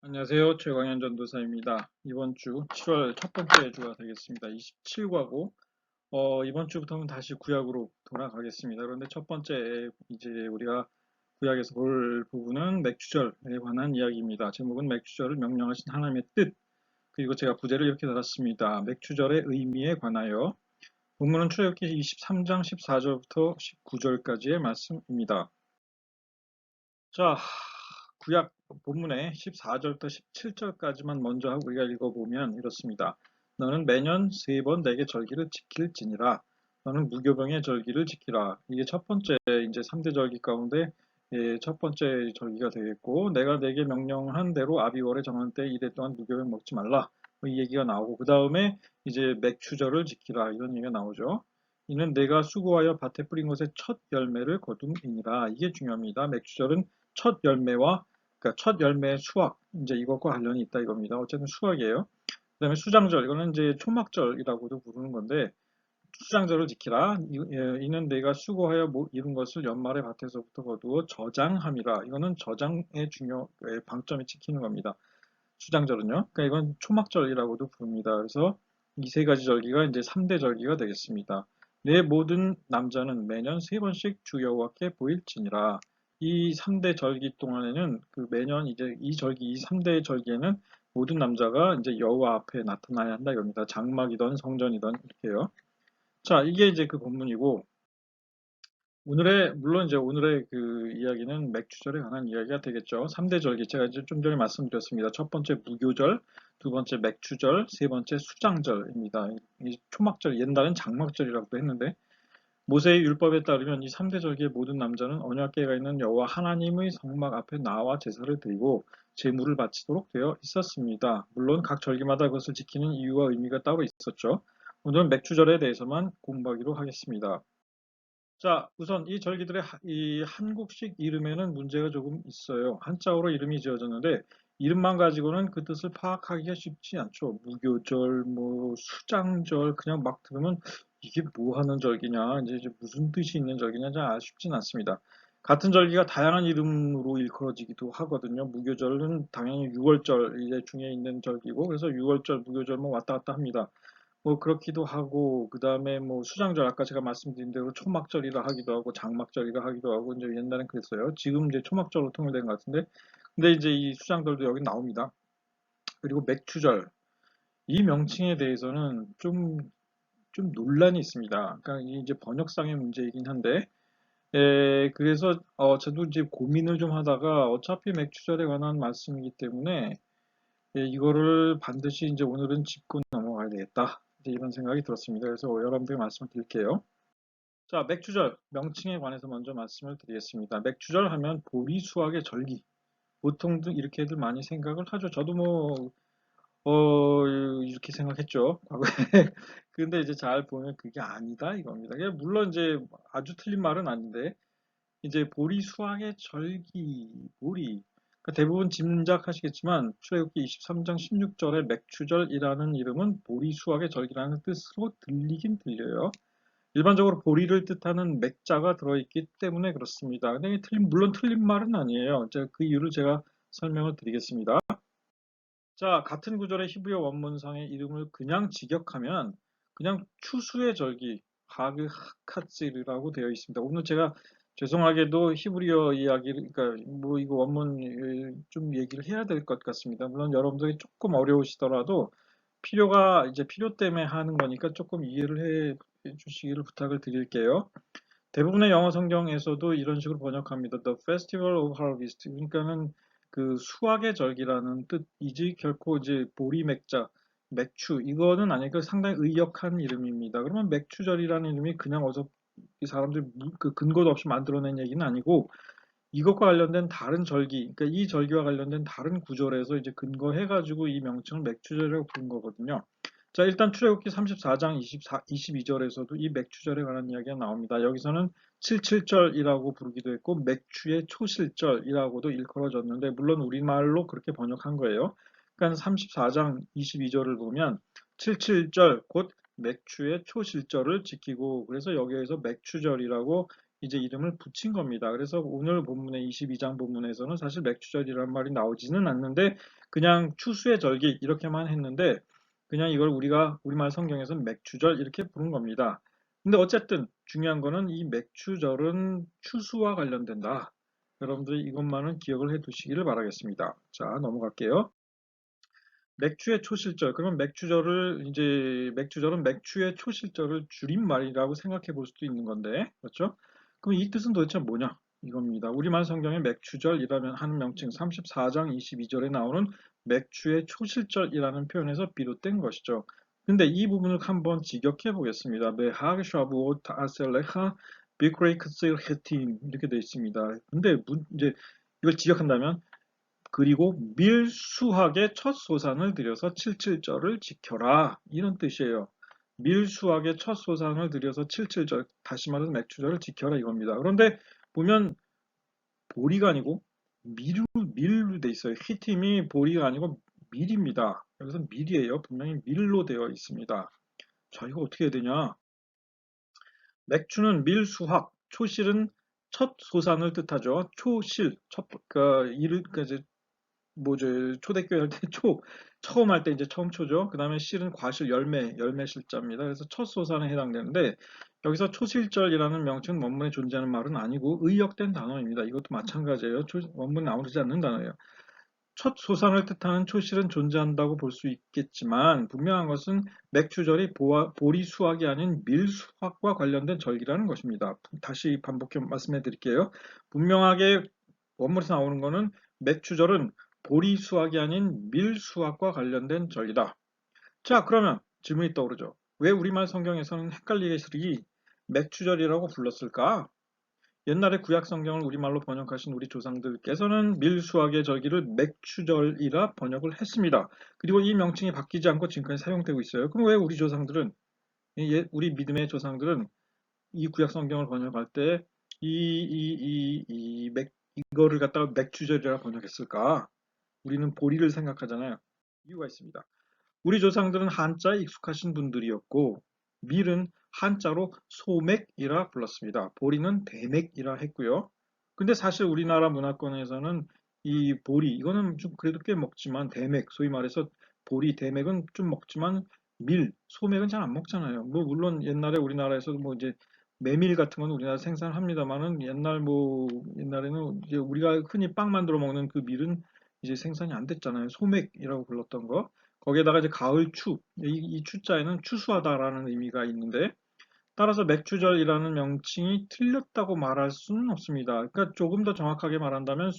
안녕하세요. 최광현 전도사입니다. 이번 주 7월 첫 번째 주가 되겠습니다. 27과고 이번 주부터는 다시 구약으로 돌아가겠습니다. 그런데 첫 번째 이제 우리가 구약에서 볼 부분은 맥주절에 관한 이야기입니다. 제목은 맥주절을 명령하신 하나님의 뜻. 그리고 제가 부제를 이렇게 달았습니다. 맥주절의 의미에 관하여. 본문은 출애굽기 23장 14절부터 19절까지의 말씀입니다. 자, 구약 본문의 14절부터 17절까지만 먼저 우리가 읽어보면 이렇습니다. 너는 매년 3번 내게 절기를 지킬지니라. 너는 무교병의 절기를 지키라. 이게 첫 번째 이제 3대 절기 가운데 첫 번째 절기가 되겠고, 내가 내게 명령한 대로 아비월에 정한 때 이래 동안 무교병 먹지 말라. 이 얘기가 나오고, 그 다음에 이제 맥추절을 지키라. 이런 얘기가 나오죠. 이는 내가 수고하여 밭에 뿌린 것의 첫 열매를 거둠이니라. 이게 중요합니다. 맥추절은 첫 열매와 그러니까 첫 열매의 수확 이제 이것과 관련이 있다 이겁니다. 어쨌든 수확이에요. 그다음에 수장절 이거는 이제 초막절이라고도 부르는 건데 수장절을 지키라. 이는 내가 수고하여 이룬 것을 연말에 밭에서부터 거두어 저장함이라. 이거는 저장의 방점이 찍히는 겁니다. 수장절은요. 그러니까 이건 초막절이라고도 부릅니다. 그래서 이 세 가지 절기가 이제 3대 절기가 되겠습니다. 내 모든 남자는 매년 3번씩 주 여호와께 보일지니라. 이 3대 절기 동안에는 그 매년 이제 이 절기, 이 3대 절기에는 모든 남자가 이제 여호와 앞에 나타나야 한다 이겁니다. 장막이든 성전이든 이렇게요. 자, 이게 이제 그 본문이고 물론 이제 오늘의 그 이야기는 맥주절에 관한 이야기가 되겠죠. 3대 절기 제가 이제 좀 전에 말씀드렸습니다. 첫 번째 무교절, 두 번째 맥주절, 세 번째 수장절입니다. 이 초막절, 옛날엔 장막절이라고도 했는데 모세의 율법에 따르면 이 3대 절기의 모든 남자는 언약궤가 있는 여호와 하나님의 성막 앞에 나와 제사를 드리고 제물을 바치도록 되어 있었습니다. 물론 각 절기마다 그것을 지키는 이유와 의미가 따로 있었죠. 오늘은 맥주절에 대해서만 공부하기로 하겠습니다. 자, 우선 이 절기들의 이 한국식 이름에는 문제가 조금 있어요. 한자어로 이름이 지어졌는데 이름만 가지고는 그 뜻을 파악하기가 쉽지 않죠. 무교절, 뭐 수장절 그냥 막 들으면 이게 뭐 하는 절기냐, 이제 무슨 뜻이 있는 절기냐 잘 쉽진 않습니다. 같은 절기가 다양한 이름으로 일컬어지기도 하거든요. 무교절은 당연히 6월절 이제 중에 있는 절기고 그래서 6월절, 무교절 뭐 왔다 갔다 합니다. 뭐 그렇기도 하고 그다음에 뭐 수장절 아까 제가 말씀드린 대로 초막절이라 하기도 하고 장막절이라 하기도 하고 이제 옛날엔 그랬어요. 지금 이제 초막절로 통일된 것 같은데 근데 이제 이 수장절도 여기 나옵니다. 그리고 맥추절 이 명칭에 대해서는 좀 논란이 있습니다. 그러니까 이게 이제 번역상의 문제이긴 한데 그래서 저도 이제 고민을 좀 하다가 어차피 맥추절에 관한 말씀이기 때문에 이거를 반드시 이제 오늘은 짚고 넘어가야 되겠다. 이제 이런 생각이 들었습니다. 그래서 여러분들께 말씀을 드릴게요. 자, 맥주절 명칭에 관해서 먼저 말씀을 드리겠습니다. 맥주절 하면 보리 수확의 절기. 보통도 이렇게들 많이 생각을 하죠. 저도 뭐 이렇게 생각했죠. 과거에. 근데 이제 잘 보면 그게 아니다 이겁니다. 물론 이제 아주 틀린 말은 아닌데 이제 보리 수확의 절기, 보리. 그러니까 대부분 짐작하시겠지만 출애굽기 23장 16절의 맥추절이라는 이름은 보리 수확의 절기라는 뜻으로 들리긴 들려요. 일반적으로 보리를 뜻하는 맥자가 들어있기 때문에 그렇습니다. 근데 물론 틀린 말은 아니에요. 그 이유를 제가 설명을 드리겠습니다. 자, 같은 구절의 히브리어 원문상의 이름을 그냥 직역하면 그냥 추수의 절기, 하그 하카츠라고 되어 있습니다. 오늘 제가 죄송하게도 히브리어 이야기를, 그러니까 뭐 이거 원문 좀 얘기를 해야 될 것 같습니다. 물론 여러분들이 조금 어려우시더라도 이제 필요 때문에 하는 거니까 조금 이해를 해 주시기를 부탁을 드릴게요. 대부분의 영어 성경에서도 이런 식으로 번역합니다. The Festival of Harvest. 그러니까는 그 수확의 절기라는 뜻이지 결코 이제 보리 맥자, 맥추 이거는 아니고 상당히 의역한 이름입니다. 그러면 맥추절이라는 이름이 그냥 어서 이 사람들이 그 근거도 없이 만들어낸 얘기는 아니고 이것과 관련된 다른 절기, 그러니까 이 절기와 관련된 다른 구절에서 이제 근거해가지고 이 명칭을 맥추절이라고 부른 거거든요. 자, 일단 출애굽기 34장 22절에서도 이 맥추절에 관한 이야기가 나옵니다. 여기서는 77절이라고 부르기도 했고 맥추의 초실절이라고도 일컬어졌는데 물론 우리말로 그렇게 번역한 거예요. 그러니까 34장 22절을 보면 77절 곧 맥추의 초실절을 지키고 그래서 여기에서 맥추절이라고 이제 이름을 붙인 겁니다. 그래서 오늘 본문의 22장 본문에서는 사실 맥추절이라는 말이 나오지는 않는데 그냥 추수의 절기 이렇게만 했는데 그냥 이걸 우리가 우리말 성경에서는 맥추절 이렇게 부른 겁니다. 근데 어쨌든 중요한 거는 이 맥추절은 추수와 관련된다. 여러분들이 이것만은 기억을 해 두시기를 바라겠습니다. 자, 넘어갈게요. 맥주의 초실절. 그러면 맥주절은 맥주의 초실절을 줄임말이라고 생각해 볼 수도 있는 건데, 그렇죠? 그럼 이 뜻은 도대체 뭐냐? 이겁니다. 우리말 성경에 맥주절이라는 하는 명칭 34장 22절에 나오는 맥주의 초실절이라는 표현에서 비롯된 것이죠. 근데 이 부분을 한번 직역해 보겠습니다. 메하게 샤브옷 아셀레하 비크레이크스 헤틴 이렇게 되어 있습니다. 근데 이제 이걸 직역한다면 그리고 밀수학의 첫 소산을 들여서 칠칠절을 지켜라. 이런 뜻이에요. 밀수학의 첫 소산을 들여서 칠칠절, 다시 말해서 맥주절을 지켜라 이겁니다. 그런데 보면 보리가 아니고 밀로 돼 있어요. 히팀이 보리가 아니고 밀입니다. 여기서 밀이에요. 분명히 밀로 되어 있습니다. 자, 이거 어떻게 해야 되냐? 맥주는 밀수학, 초실은 첫 소산을 뜻하죠. 초실, 뭐죠? 초대교회 할 때 처음 할 때 이제 처음 초죠. 그 다음에 실은 과실 열매 실자입니다. 그래서 첫 소산에 해당되는데 여기서 초실절이라는 명칭은 원문에 존재하는 말은 아니고 의역된 단어입니다. 이것도 마찬가지예요. 원문에 나오지 않는 단어예요. 첫 소산을 뜻하는 초실은 존재한다고 볼 수 있겠지만 분명한 것은 맥주절이 보리 수확이 아닌 밀 수확과 관련된 절기라는 것입니다. 다시 반복해 말씀해 드릴게요. 분명하게 원문에서 나오는 것은 맥주절은 보리 수확이 아닌 밀 수확과 관련된 절기다. 자, 그러면 질문이 떠오르죠. 왜 우리말 성경에서는 헷갈리게 맥주절이라고 불렀을까? 옛날에 구약 성경을 우리말로 번역하신 우리 조상들께서는 밀수학의 절기를 맥추절이라 번역을 했습니다. 그리고 이 명칭이 바뀌지 않고 지금까지 사용되고 있어요. 그럼 왜 우리 믿음의 조상들은 이 구약 성경을 번역할 때 이거를 갖다가 맥추절이라 번역했을까? 우리는 보리를 생각하잖아요. 이유가 있습니다. 우리 조상들은 한자에 익숙하신 분들이었고 밀은 한자로 소맥이라 불렀습니다. 보리는 대맥이라 했고요. 근데 사실 우리나라 문화권에서는 이 보리 이거는 좀 그래도 꽤 먹지만 대맥 소위 말해서 보리 대맥은 좀 먹지만 소맥은 잘 안 먹잖아요. 뭐 물론 옛날에 우리나라에서 뭐 이제 메밀 같은 건 우리나라 생산합니다만은 옛날에는 이제 우리가 흔히 빵 만들어 먹는 그 밀은 이제 생산이 안 됐잖아요. 소맥이라고 불렀던 거. 거기에다가 이제 가을 이 추자에는 추수하다라는 의미가 있는데 따라서 맥추절이라는 명칭이 틀렸다고 말할 수는 없습니다. 그러니까 조금 더 정확하게 말한다면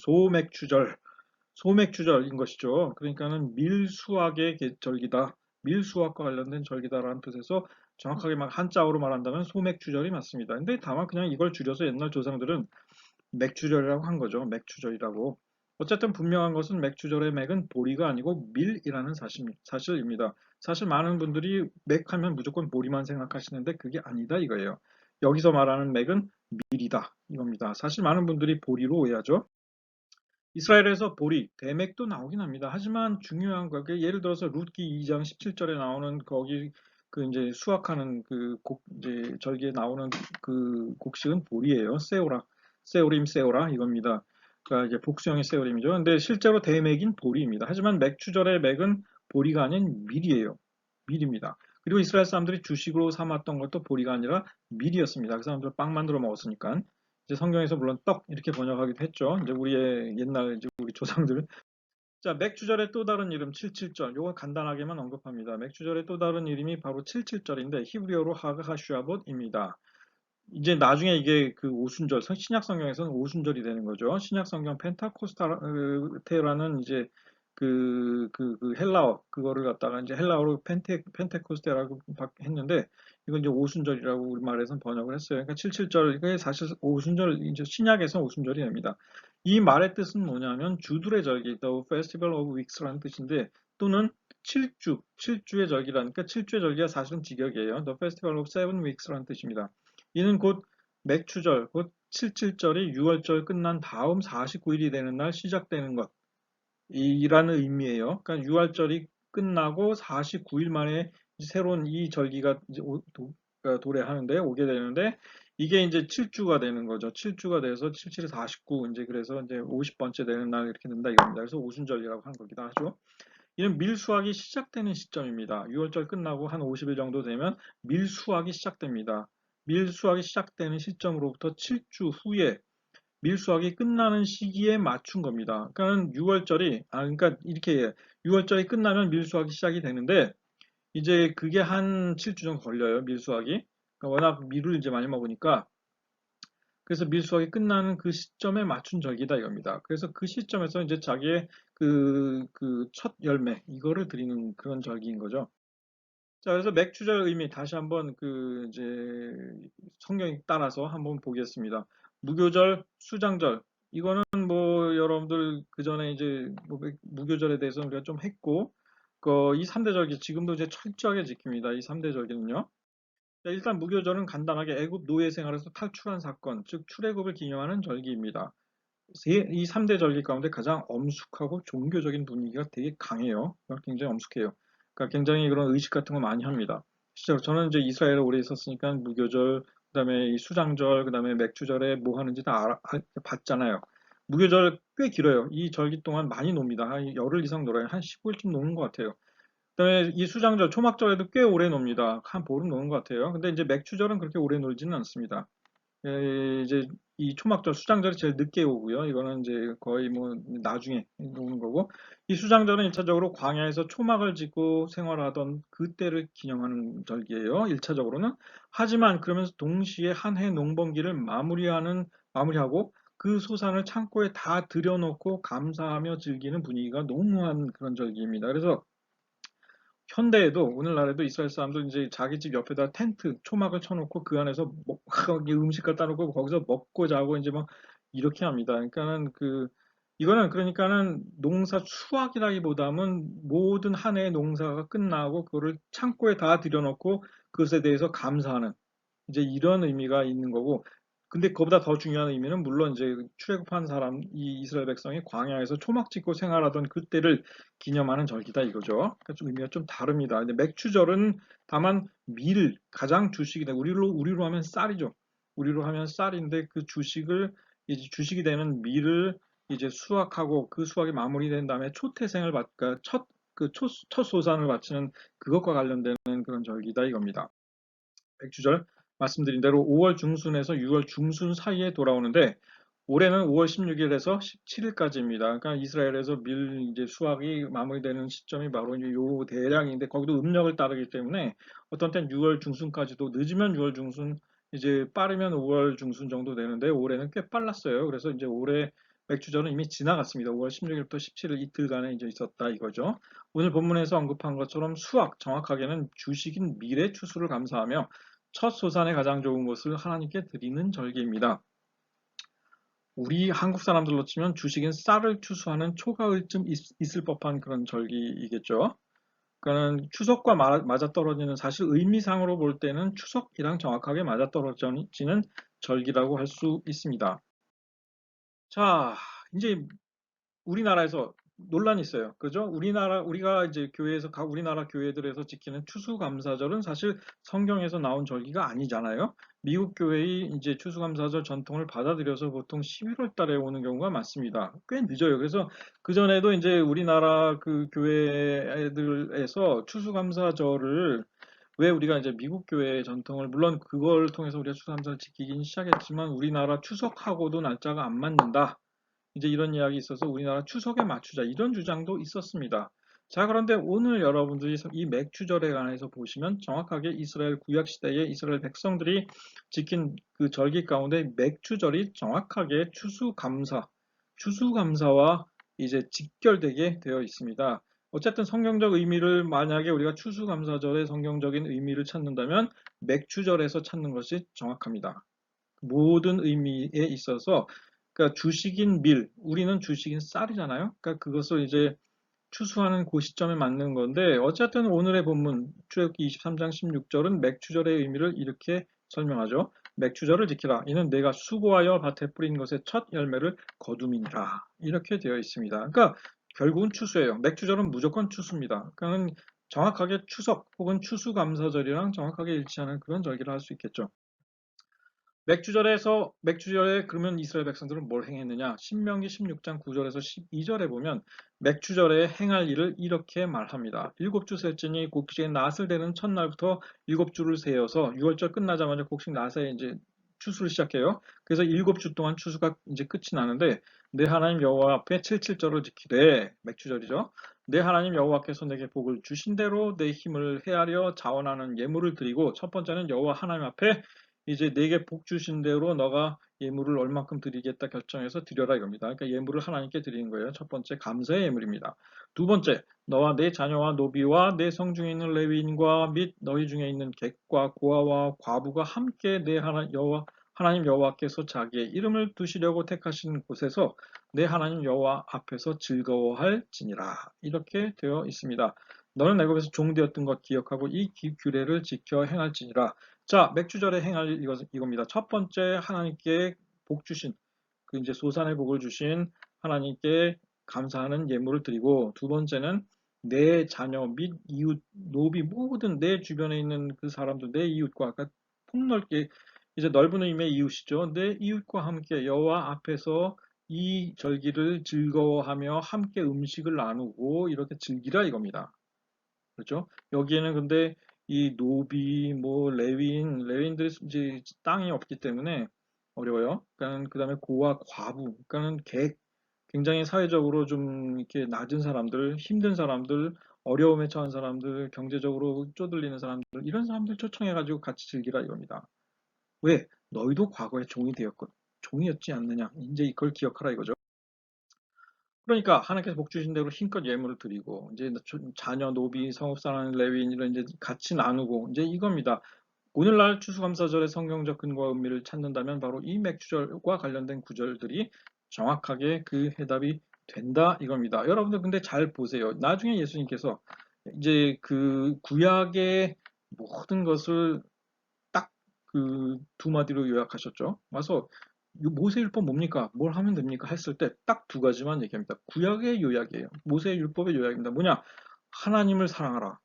소맥주절인 것이죠. 그러니까는 밀수학의 절기다. 밀수학과 관련된 절기다라는 뜻에서 정확하게 한자어로 말한다면 소맥주절이 맞습니다. 근데 다만 그냥 이걸 줄여서 옛날 조상들은 맥주절이라고 한 거죠. 맥주절이라고. 어쨌든 분명한 것은 맥주절의 맥은 보리가 아니고 밀이라는 사실입니다. 사실 많은 분들이 맥하면 무조건 보리만 생각하시는데 그게 아니다 이거예요. 여기서 말하는 맥은 밀이다 이겁니다. 사실 많은 분들이 보리로 오해하죠. 이스라엘에서 보리, 대맥도 나오긴 합니다. 하지만 중요한 거, 예를 들어서 룻기 2장 17절에 나오는 거기 그 이제 수확하는 이제 절기에 나오는 그 곡식은 보리예요. 세오라 이겁니다. 그러니까 이제 복수형의 세오림이죠. 근데 실제로 대맥인 보리입니다. 하지만 맥주절의 맥은 보리가 아닌 밀이에요. 밀입니다. 그리고 이스라엘 사람들이 주식으로 삼았던 것도 보리가 아니라 밀이었습니다. 그 사람들 빵 만들어 먹었으니까. 이제 성경에서 물론 떡 이렇게 번역하기도 했죠. 이제 우리의 옛날 이제 우리 조상들. 자, 맥주절의 또 다른 이름 77절. 요거 간단하게만 언급합니다. 맥주절의 또 다른 이름이 바로 77절인데 히브리어로 하가하슈아봇입니다. 이제 나중에 이게 그 오순절, 신약 성경에서는 오순절이 되는 거죠. 신약 성경 펜타코스테라는 이제 그 헬라어 그거를 갖다가 이제 헬라어로 펜테코스테라고 했는데 이건 이제 오순절이라고 우리말에서는 번역을 했어요. 그러니까 77절 이게 사실 오순절 이제 신약에서 오순절이 됩니다. 이 말의 뜻은 뭐냐면 주들의 절기, The Festival of Weeks라는 뜻인데 또는 7주의 절기라니까 7주의 절기가 사실은 직역이에요. The Festival of Seven Weeks라는 뜻입니다. 이는 곧 맥추절, 곧 77절이 6월절 끝난 다음 49일이 되는 날 시작되는 것 이라는 의미예요. 그러니까 6월절이 끝나고 49일 만에 새로운 이 절기가 이제 도래하는데 오게 되는데 이게 이제 7주가 되는 거죠. 7주가 돼서 77에 49, 이제 그래서 이제 50번째 되는 날 이렇게 된다 이겁니다. 그래서 오순절이라고 하는 거기도 하죠. 이는 밀수확이 시작되는 시점입니다. 6월절 끝나고 한 50일 정도 되면 밀수확이 시작됩니다. 밀수확이 시작되는 시점으로부터 7주 후에 밀수확이 끝나는 시기에 맞춘 겁니다. 그러니까 6월절이, 그러니까 이렇게 6월절이 끝나면 밀수확이 시작이 되는데, 이제 그게 한 7주 정도 걸려요, 밀수확이. 그러니까 워낙 밀을 이제 많이 먹으니까. 그래서 밀수확이 끝나는 그 시점에 맞춘 절기다 이겁니다. 그래서 그 시점에서 이제 자기의 그 첫 열매, 이거를 드리는 그런 절기인 거죠. 자, 그래서 맥주절 의미 다시 한번 그 이제 성경 따라서 한번 보겠습니다. 무교절, 수장절. 이거는 뭐 여러분들 그 전에 이제 뭐 무교절에 대해서 우리가 좀 했고, 이 3대 절기 지금도 이제 철저하게 지킵니다. 이 3대 절기는요. 자, 일단 무교절은 간단하게 애굽 노예 생활에서 탈출한 사건, 즉 출애굽을 기념하는 절기입니다. 이 3대 절기 가운데 가장 엄숙하고 종교적인 분위기가 되게 강해요. 굉장히 엄숙해요. 그러니까 굉장히 그런 의식 같은 거 많이 합니다. 실제로 저는 이제 이스라엘에 오래 있었으니까 무교절, 그다음에 이 수장절, 그다음에 맥주절에 뭐 하는지 다 봤잖아요. 무교절 꽤 길어요. 이 절기 동안 많이 놉니다. 한 열흘 이상 놀아요. 한 15일쯤 노는 것 같아요. 그다음에 이 수장절, 초막절에도 꽤 오래 놉니다. 한 보름 노는 것 같아요. 근데 이제 맥주절은 그렇게 오래 놀지는 않습니다. 이제 이 초막절, 수장절이 제일 늦게 오고요. 이거는 이제 거의 뭐 나중에 오는 거고, 이 수장절은 1차적으로 광야에서 초막을 짓고 생활하던 그때를 기념하는 절기예요. 1차적으로는. 하지만 그러면서 동시에 한 해 농번기를 마무리하고 그 소산을 창고에 다 들여놓고 감사하며 즐기는 분위기가 농후한 그런 절기입니다. 그래서 현대에도 오늘날에도 이스라엘 사람들 이제 자기 집 옆에다 텐트, 초막을 쳐놓고 그 안에서 거기 음식 갖다 놓고 거기서 먹고 자고 이제 막 이렇게 합니다. 그러니까는 이거는 그러니까는 농사 수확이라기보다는 모든 한 해의 농사가 끝나고 그거를 창고에 다 들여놓고 그것에 대해서 감사하는 이제 이런 의미가 있는 거고, 근데 그보다 더 중요한 의미는 물론 이제 출애굽한 사람, 이 이스라엘 백성이 광야에서 초막 짓고 생활하던 그때를 기념하는 절기다 이거죠. 그러니까 좀 의미가 좀 다릅니다. 근데 맥주절은 다만 가장 주식이다. 우리로 하면 쌀이죠. 우리로 하면 쌀인데 그 주식을 이제 주식이 되는 밀을 이제 수확하고 그 수확이 마무리된 다음에 초태생을 그러니까 첫 소산을 바치는 그것과 관련되는 그런 절기다 이겁니다. 백주절 말씀드린 대로 5월 중순에서 6월 중순 사이에 돌아오는데 올해는 5월 16일에서 17일까지입니다. 그러니까 이스라엘에서 밀 이제 수확이 마무리되는 시점이 바로 요 대략인데 거기도 음력을 따르기 때문에 어떤 땐 6월 중순까지도 늦으면 6월 중순 이제 빠르면 5월 중순 정도 되는데 올해는 꽤 빨랐어요. 그래서 이제 올해 맥주절은 이미 지나갔습니다. 5월 16일부터 17일 이틀간에 이제 있었다 이거죠. 오늘 본문에서 언급한 것처럼 수확, 정확하게는 주식인 밀의 추수를 감사하며 첫 소산에 가장 좋은 것을 하나님께 드리는 절기입니다. 우리 한국 사람들로 치면 주식인 쌀을 추수하는 초가을쯤 있을 법한 그런 절기이겠죠. 그러니까 추석과 맞아떨어지는 사실 의미상으로 볼 때는 추석이랑 정확하게 맞아떨어지는 절기라고 할 수 있습니다. 자, 이제 우리나라에서 논란이 있어요. 그죠? 우리가 이제 우리나라 교회들에서 지키는 추수감사절은 사실 성경에서 나온 절기가 아니잖아요. 미국 교회의 이제 추수감사절 전통을 받아들여서 보통 11월 달에 오는 경우가 많습니다. 꽤 늦어요. 그래서 그전에도 이제 우리나라 그 교회들에서 추수감사절을 왜 우리가 이제 미국 교회의 전통을 물론 그걸 통해서 우리가 추수감사를 지키긴 시작했지만 우리나라 추석하고도 날짜가 안 맞는다. 이제 이런 이야기 있어서 우리나라 추석에 맞추자 이런 주장도 있었습니다. 자, 그런데 오늘 여러분들이 이 맥주절에 관해서 보시면 정확하게 이스라엘 구약 시대의 이스라엘 백성들이 지킨 그 절기 가운데 맥주절이 정확하게 추수감사와 이제 직결되게 되어 있습니다. 어쨌든 성경적 의미를 만약에 우리가 추수감사절의 성경적인 의미를 찾는다면 맥주절에서 찾는 것이 정확합니다. 모든 의미에 있어서 그러니까 주식인 우리는 주식인 쌀이잖아요. 그러니까 그것을 이제 추수하는 그 시점에 맞는 건데 어쨌든 오늘의 본문 출애굽기 23장 16절은 맥주절의 의미를 이렇게 설명하죠. 맥주절을 지키라. 이는 내가 수고하여 밭에 뿌린 것의 첫 열매를 거둠이니라. 이렇게 되어 있습니다. 그러니까 결국은 추수예요. 맥주절은 무조건 추수입니다. 그러니까 정확하게 추석 혹은 추수감사절이랑 정확하게 일치하는 그런 절기를 할 수 있겠죠. 맥주절에 그러면 이스라엘 백성들은 뭘 행했느냐? 신명기 16장 9절에서 12절에 보면 맥주절에 행할 일을 이렇게 말합니다. 일곱 주 셀지니 곡식의 낫을 대는 첫날부터 일곱 주를 세어서 6월절 끝나자마자 곡식 낫에 이제 추수를 시작해요. 그래서 일곱 주 동안 추수가 이제 끝이 나는데 내 하나님 여호와 앞에 칠칠절을 지키되 맥주절이죠. 내 하나님 여호와께서 내게 복을 주신 대로 내 힘을 헤아려 자원하는 예물을 드리고 첫 번째는 여호와 하나님 앞에 이제 내게 복 주신 대로 너가 예물을 얼만큼 드리겠다 결정해서 드려라 이겁니다. 그러니까 예물을 하나님께 드리는 거예요. 첫 번째 감사의 예물입니다. 두 번째 너와 내 자녀와 노비와 내 성중에 있는 레위인과 및 너희 중에 있는 객과 고아와 과부가 함께 내 하나님 여호와께서 자기의 이름을 두시려고 택하신 곳에서 내 하나님 여호와 앞에서 즐거워할지니라 이렇게 되어 있습니다. 너는 애굽에서 종되었던 것 기억하고 이 규례를 지켜 행할지니라. 자, 맥주절에 행할 이겁니다. 첫 번째 하나님께 복 주신 그 이제 소산의 복을 주신 하나님께 감사하는 예물을 드리고 두 번째는 내 자녀 및 이웃, 노비 모든 내 주변에 있는 그 사람들, 내 이웃과 아까 폭넓게 이제 넓은 의미의 이웃이죠. 내 이웃과 함께 여호와 앞에서 이 절기를 즐거워하며 함께 음식을 나누고 이렇게 즐기라 이겁니다. 그렇죠? 여기에는 근데 이 노비, 뭐 레위인들이 이제 땅이 없기 때문에 어려워요. 그러니까 그다음에 고아, 과부, 그러니까는 굉장히 사회적으로 좀 이렇게 낮은 사람들, 힘든 사람들, 어려움에 처한 사람들, 경제적으로 쪼들리는 사람들 이런 사람들 초청해가지고 같이 즐기라 이겁니다. 왜? 너희도 과거에 종이었지 않느냐? 이제 이걸 기억하라 이거죠. 그러니까 하나님께서 복 주신 대로 힘껏 예물을 드리고 이제 자녀, 노비, 성읍사람, 레위인 이런 이제 같이 나누고 이제 이겁니다. 오늘날 추수감사절의 성경적 근거와 의미를 찾는다면 바로 이 맥주절과 관련된 구절들이 정확하게 그 해답이 된다 이겁니다. 여러분들 근데 잘 보세요. 나중에 예수님께서 이제 그 구약의 모든 것을 딱 그 두 마디로 요약하셨죠. 와서 모세율법 뭡니까? 뭘 하면 됩니까? 했을 때 딱 두 가지만 얘기합니다. 구약의 요약이에요. 모세율법의 요약입니다. 뭐냐? 하나님을 사랑하라.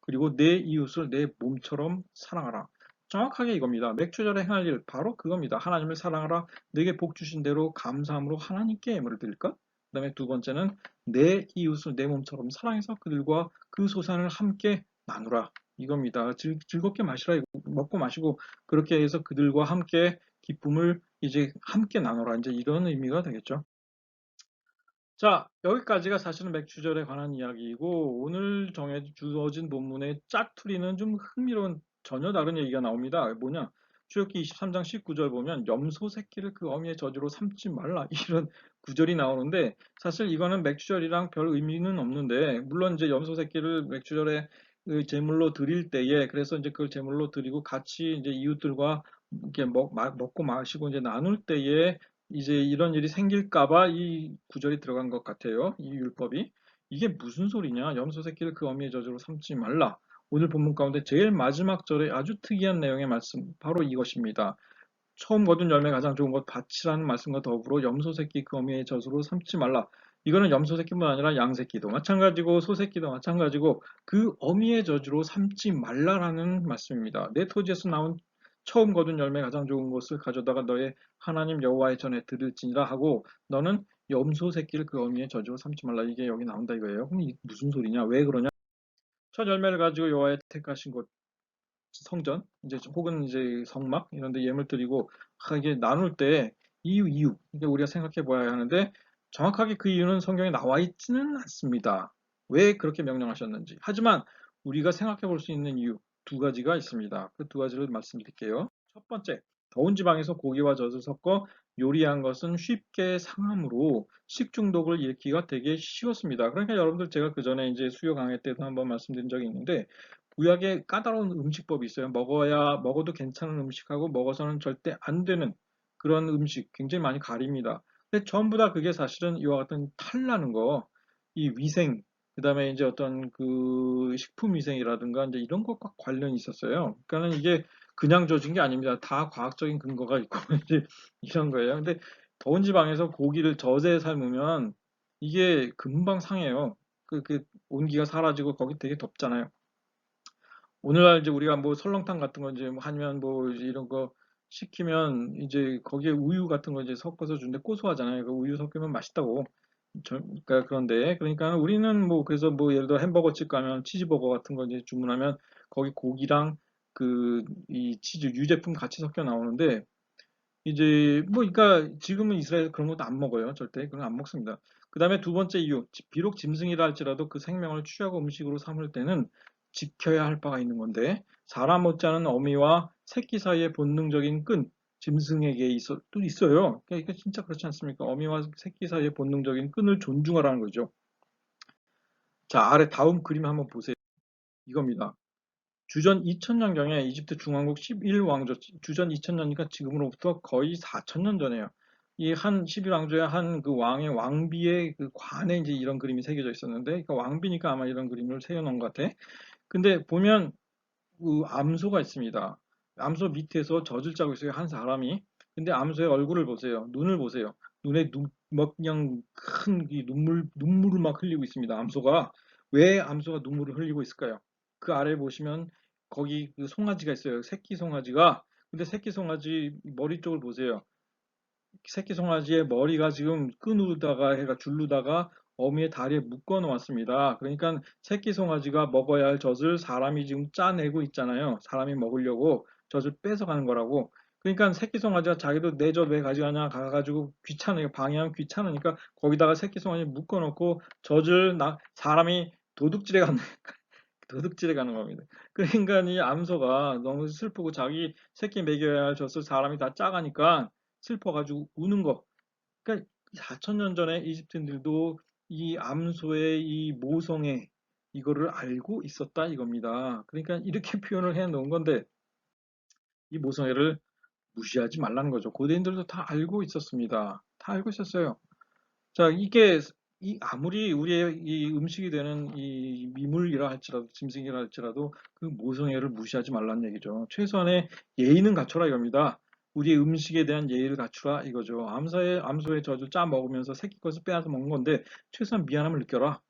그리고 내 이웃을 내 몸처럼 사랑하라. 정확하게 이겁니다. 맥주절에 행할 일 바로 그겁니다. 하나님을 사랑하라. 내게 복 주신 대로 감사함으로 하나님께 예물을 드릴까? 그 다음에 두 번째는 내 이웃을 내 몸처럼 사랑해서 그들과 그 소산을 함께 나누라. 이겁니다. 즐겁게 마시라. 먹고 마시고 그렇게 해서 그들과 함께 기쁨을 이제 함께 나눠라. 이제 이런 의미가 되겠죠. 자, 여기까지가 사실은 맥주절에 관한 이야기이고 오늘 주어진 본문의 짜투리는 좀 흥미로운 전혀 다른 얘기가 나옵니다. 뭐냐? 출애굽기 23장 19절 보면 염소 새끼를 그 어미의 저주로 삼지 말라 이런 구절이 나오는데 사실 이거는 맥주절이랑 별 의미는 없는데 물론 이제 염소 새끼를 맥주절에 그 제물로 드릴 때에 그래서 이제 그걸 제물로 드리고 같이 이제 이웃들과 이렇게 먹고 마시고 이제 나눌 때에 이제 이런 일이 생길까봐 이 구절이 들어간 것 같아요. 이 율법이. 이게 무슨 소리냐? 염소 새끼를 그 어미의 저주로 삼지 말라. 오늘 본문 가운데 제일 마지막 절에 아주 특이한 내용의 말씀, 바로 이것입니다. 처음 거둔 열매 가장 좋은 것 밭이라는 말씀과 더불어 염소 새끼 그 어미의 젖으로 삼지 말라. 이거는 염소 새끼뿐 아니라 양 새끼도 마찬가지고 소 새끼도 마찬가지고 그 어미의 젖으로 삼지 말라라는 말씀입니다. 내 토지에서 나온 처음 거둔 열매 가장 좋은 것을 가져다가 너의 하나님 여호와의 전에 드릴지니라 하고 너는 염소 새끼를 그 어미의 젖으로 삼지 말라. 이게 여기 나온다 이거예요. 그럼 이게 무슨 소리냐? 왜 그러냐? 첫 열매를 가지고 여호와의 택하신 곳 성전 이제 혹은 이제 성막 이런 데 예물 드리고 이게 나눌 때 이유 이게 우리가 생각해 봐야 하는데 정확하게 그 이유는 성경에 나와 있지는 않습니다. 왜 그렇게 명령하셨는지. 하지만 우리가 생각해 볼 수 있는 이유 두 가지가 있습니다. 그 두 가지를 말씀드릴게요. 첫 번째, 더운 지방에서 고기와 젖을 섞어 요리한 것은 쉽게 상함으로 식중독을 일으키기가 되게 쉬웠습니다. 그러니까 여러분들 제가 그 전에 이제 수요 강의 때도 한번 말씀드린 적이 있는데 구약에 까다로운 음식법이 있어요. 먹어도 괜찮은 음식하고 먹어서는 절대 안 되는 그런 음식 굉장히 많이 가립니다. 근데 전부 다 그게 사실은 이와 같은 탈나는 거, 이 위생, 그 다음에 이제 어떤 그 식품 위생이라든가 이제 이런 것과 관련이 있었어요. 그러니까는 이게 그냥 져진 게 아닙니다. 다 과학적인 근거가 있고 이제 이런 거예요. 근데 더운 지방에서 고기를 젖에 삶으면 이게 금방 상해요. 그 온기가 사라지고 거기 되게 덥잖아요. 오늘날 이제 우리가 뭐 설렁탕 같은 거 이제 뭐 아니면 뭐 이런 거 시키면 이제 거기에 우유 같은 거 이제 섞어서 주는데 고소하잖아요. 그 우유 섞으면 맛있다고. 그러니까 그런데 그러니까 우리는 뭐 그래서 뭐 예를 들어 햄버거 집 가면 치즈버거 같은 거 이제 주문하면 거기 고기랑 그 이 치즈 유제품 같이 섞여 나오는데 이제 뭐 그러니까 지금은 이스라엘 그런 것도 안 먹어요. 절대 그런 거 안 먹습니다. 그다음에 두 번째 이유, 비록 짐승이라 할지라도 그 생명을 취하고 음식으로 삼을 때는 지켜야 할 바가 있는 건데 사람 못지않은 어미와 새끼 사이의 본능적인 끈, 짐승에게 또 있어요. 그러니까 진짜 그렇지 않습니까? 어미와 새끼 사이의 본능적인 끈을 존중하라는 거죠. 자, 아래 다음 그림 한번 보세요. 이겁니다. 주전 2000년경에 이집트 중왕국 11왕조, 주전 2000년이니까 지금으로부터 거의 4000년 전에요. 이 한 11왕조의 한 그 왕의 왕비의 그 관에 이제 이런 그림이 새겨져 있었는데, 그러니까 왕비니까 아마 이런 그림을 새겨놓은 것 같아. 근데 보면 그 암소가 있습니다. 암소 밑에서 젖을 짜고 있어요. 한 사람이. 근데 암소의 얼굴을 보세요. 눈을 보세요. 눈에 막 그냥 큰 눈물을 막 흘리고 있습니다. 암소가. 왜 암소가 눈물을 흘리고 있을까요? 그 아래 보시면 거기 그 송아지가 있어요. 새끼 송아지가. 근데 새끼 송아지 머리 쪽을 보세요. 새끼 송아지의 머리가 지금 끈으로다가 해가 줄로다가 어미의 다리에 묶어 놓았습니다. 그러니까 새끼 송아지가 먹어야 할 젖을 사람이 지금 짜내고 있잖아요. 사람이 먹으려고 젖을 뺏어가는 거라고. 그러니까 새끼 송아지가 자기도 내 젖 왜 가져가냐 가가지고 귀찮아요. 방해하면 귀찮으니까 거기다가 새끼 송아지 묶어 놓고 젖을 사람이 도둑질해 가는 도둑질해 가는 겁니다. 그러니까 이 암소가 너무 슬프고 자기 새끼 먹여야 할 젖을 사람이 다 짜가니까 슬퍼가지고 우는 거. 그러니까 4천년 전에 이집트인들도 이 암소의 이 모성애 이거를 알고 있었다 이겁니다. 그러니까 이렇게 표현을 해 놓은 건데 이 모성애를 무시하지 말라는 거죠. 고대인들도 다 알고 있었습니다. 다 알고 있었어요. 자, 이게 아무리 우리의 이 음식이 되는 이 미물이라 할지라도 짐승이라 할지라도 그 모성애를 무시하지 말라는 얘기죠. 최소한의 예의는 갖춰라 이겁니다. 우리의 음식에 대한 예의를 갖추라 이거죠. 암소의 젖을 짜 먹으면서 새끼 것을 빼앗아 먹는 건데 최소한 미안함을 느껴라.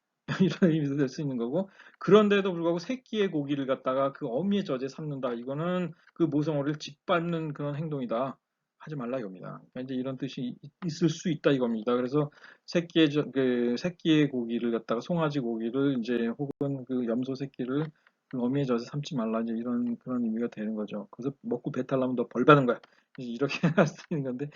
이런 의미도 될 수 있는 거고 그런데도 불구하고 새끼의 고기를 갖다가 그 어미의 젖에 삶는다. 이거는 그 모성애를 짓밟는 그런 행동이다. 하지 말라 이겁니다. 그러니까 이제 이런 뜻이 있을 수 있다 이겁니다. 그래서 새끼의 고기를 갖다가 송아지 고기를 이제 혹은 그 염소 새끼를 그 어미의 젖에 삶지 말라 이제 이런 그런 의미가 되는 거죠. 그래서 먹고 배탈 나면 너 벌 받는 거야. 이렇게 할 수 있는 건데